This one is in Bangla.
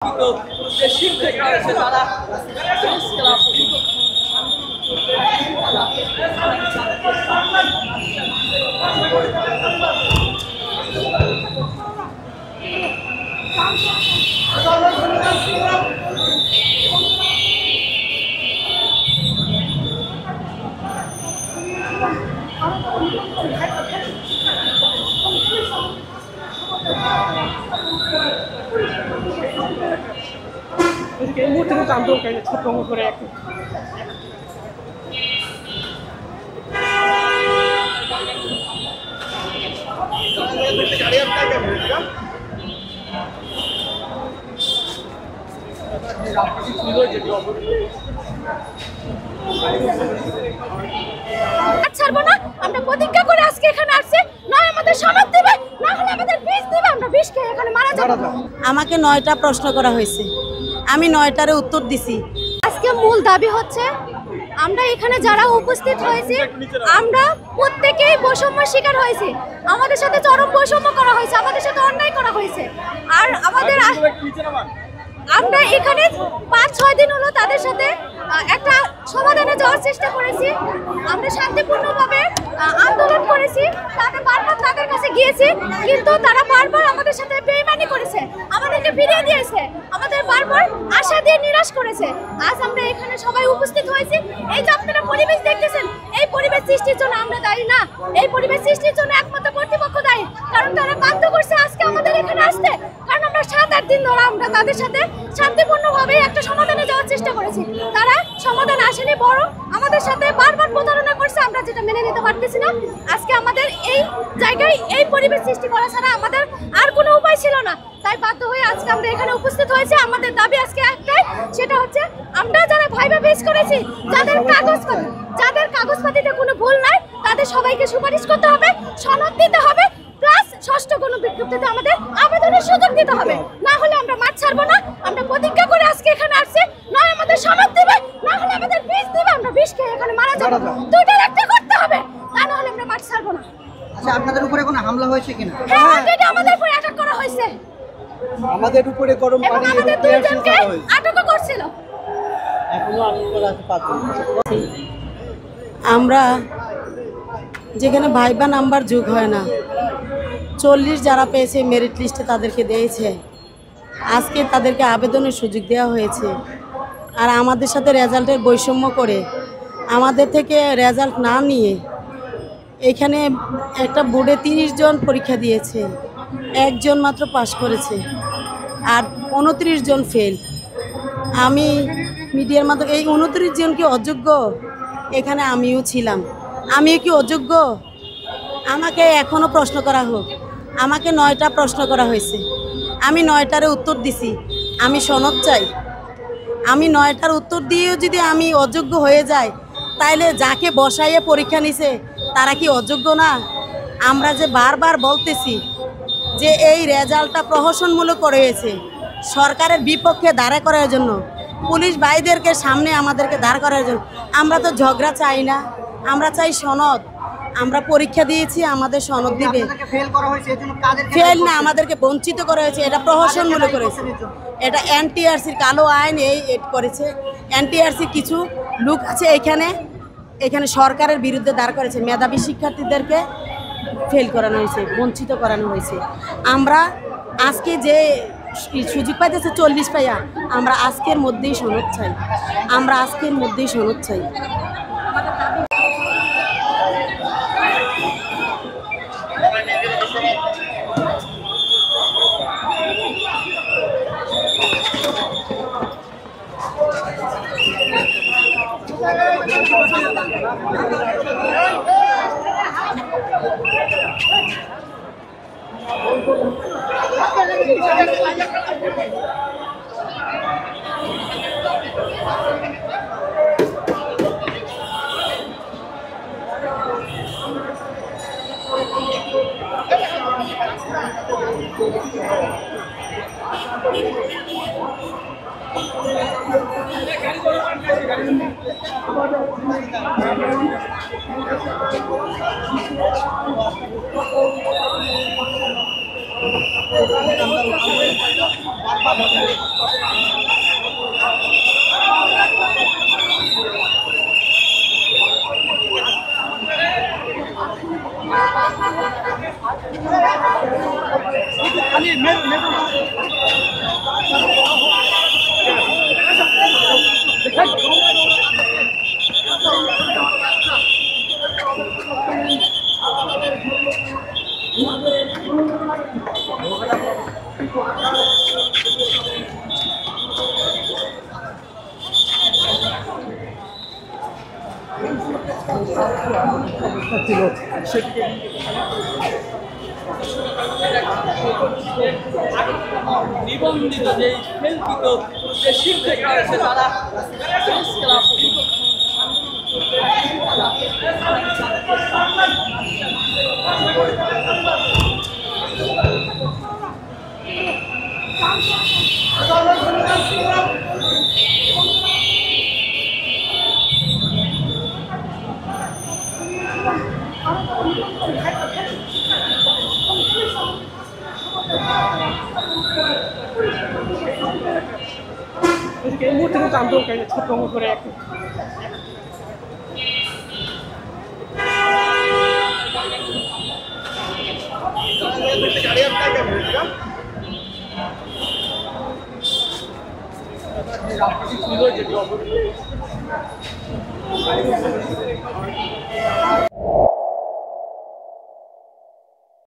এই মুহূর্তে কিন্তু আন্দোলনকারী ছোট করে ছাড়বো না। আমরা প্রতিজ্ঞা করে আজকে এখানে আসছি, নয় আমাদের সনদ দিবে, না হলে আমাদের বিষ দিবে, আমরা বিষ খেয়ে এখানে মারা যাব। আমাকে 9টা প্রশ্ন করা হয়েছে, আমি 9টারে উত্তর দিছি। আজকে মূল দাবি হচ্ছে আমরা এখানে যারা উপস্থিত হয়েছি আমরা প্রত্যেকেই বৈষম্যের শিকার হয়েছি। আমাদের সাথে চরম বৈষম্য করা হয়েছে, আমাদের সাথে অন্যায় করা হয়েছে। আর আমাদের আমরা এখানে 5-6 দিন হলো তাদের সাথে একটা সমাধানে যাওয়ার চেষ্টা করেছি। আমরা শান্তিপূর্ণভাবে আন্দোলন করেছি, বারবার তাদের কাছে গিয়েছি, কিন্তু তারা বারবার আমাদের সাথে বেইমানি করেছে, আমাদেরকে ফিরিয়ে দিয়েছে, আমাদের বারবার আশা দিয়ে নিরাশ করেছে। আজ আমরা এখানে সবাই উপস্থিত হয়েছি। এই যে আপনারা পরিবেশ দেখতেছেন, এই পরিবেশ সৃষ্টির জন্য আমরা দায়ী না, এই পরিবেশ সৃষ্টির জন্য একমাত্র কর্তৃপক্ষ দায়ী। কারণ তারা বাধ্য করছে আজকে আমাদের এখানে আসতে। কারণ আমরা 7-8 দিন ধরে আমরা তাদের সাথে শান্তিপূর্ণভাবে একটা সমাধানে যাওয়ার চেষ্টা করেছি, তারা সমাধান আসেনি, বড় আমাদের সাথে বারবার প্রতারণা করছে, আমরা যেটা মেনে নিতে পারতেছি না। আজকে আমাদের এই জায়গায় এই পরিবেশ সৃষ্টি করা ছাড়া আমাদের আর কোনো উপায় ছিল না, তাই বাধ্য হয়ে আজকে আমরা এখানে উপস্থিত হয়েছি। আমাদের দাবি আজকে একটাই, সেটা হচ্ছে আমরা যারা ভাইবা পেশ করেছি, যাদের কাগজপাতিতে কোনো ভুল নাই, তাদের সবাইকে সুপারিশ করতে হবে, সনদ দিতে হবে, প্লাস ষষ্ঠ কোনো বিজ্ঞপ্তিতে আমাদের আবেদনের সুযোগ দিতে হবে, না হলে আমরা মাঠ ছাড়বো না। আমরা প্রতিজ্ঞা করে আজকে এখানে আসছি, নয় আমাদের সনদ দিবে, না হলে আমাদের বিষ দিবে, আমরা বিষ খেয়ে এখানে মারা যাবো। দুইটার একটা করতে হবে, তা না হলে আমরা মাঠ ছাড়বো না। আচ্ছা, আপনাদের উপরে কোনো হামলা হয়েছে কিনা? হ্যাঁ, অলরেডি আমাদের উপরে অ্যাটাক করা হয়েছে, আমাদের উপরে গরম পানি আমাদের দুইজনকে আটকও করছিল। এখনো আটক করা আছে 5 জন। আমরা যেখানে ভাইবা নাম্বার যোগ হয় না, 40 যারা পেয়েছে মেরিট লিস্টে তাদেরকে দিয়েছে, আজকে তাদেরকে আবেদনের সুযোগ দেওয়া হয়েছে। আর আমাদের সাথে রেজাল্টের বৈষম্য করে আমাদের থেকে রেজাল্ট না নিয়ে এখানে একটা বোর্ডে 30 জন পরীক্ষা দিয়েছে, 1 জন মাত্র পাশ করেছে আর 29 জন ফেল। আমি মিডিয়ার মাধ্যমে এই 29 জন কি অযোগ্য? এখানে আমিও ছিলাম, আমিও কি অযোগ্য? আমাকে এখনও প্রশ্ন করা হোক। আমাকে 9টা প্রশ্ন করা হয়েছে, আমি 9টারে উত্তর দিছি। আমি সনদ চাই। আমি 9টার উত্তর দিয়েও যদি আমি অযোগ্য হয়ে যাই, তাইলে যাকে বসাইয়ে পরীক্ষা নিছে তারা কি অযোগ্য না? আমরা যে বারবার বলতেছি যে এই রেজাল্টটা প্রহসনমূলক হয়েছে, সরকারের বিপক্ষে দাঁড়া করার জন্য, পুলিশ ভাইদেরকে সামনে আমাদেরকে দাঁড় করার জন্য। আমরা তো ঝগড়া চাই না, আমরা চাই সনদ। আমরা পরীক্ষা দিয়েছি, আমাদের সনদ দিবে। ফেল না, আমাদেরকে বঞ্চিত করা হয়েছে, এটা প্রহসনমূলক করেছে। এটা এনটিআরসির কালো আইন এই করেছে। এনটিআরসি কিছু লোক আছে এখানে সরকারের বিরুদ্ধে দাঁড় করেছে, মেধাবী শিক্ষার্থীদেরকে ফেল করানো হয়েছে, বঞ্চিত করানো হয়েছে। আমরা আজকে যে সুযোগ পাইতেছে 40 পাইয়া, আমরা আজকের মধ্যেই সনদ চাই, আমরা আজকের মধ্যেই সনদ চাই। নিবন্ধিত যে খেলকিত যে শিক্ষকরা আছে তারা এই মুহূর্তে কিন্তু আন্দোলনকারী ছোট করে একটু ছিল যেটি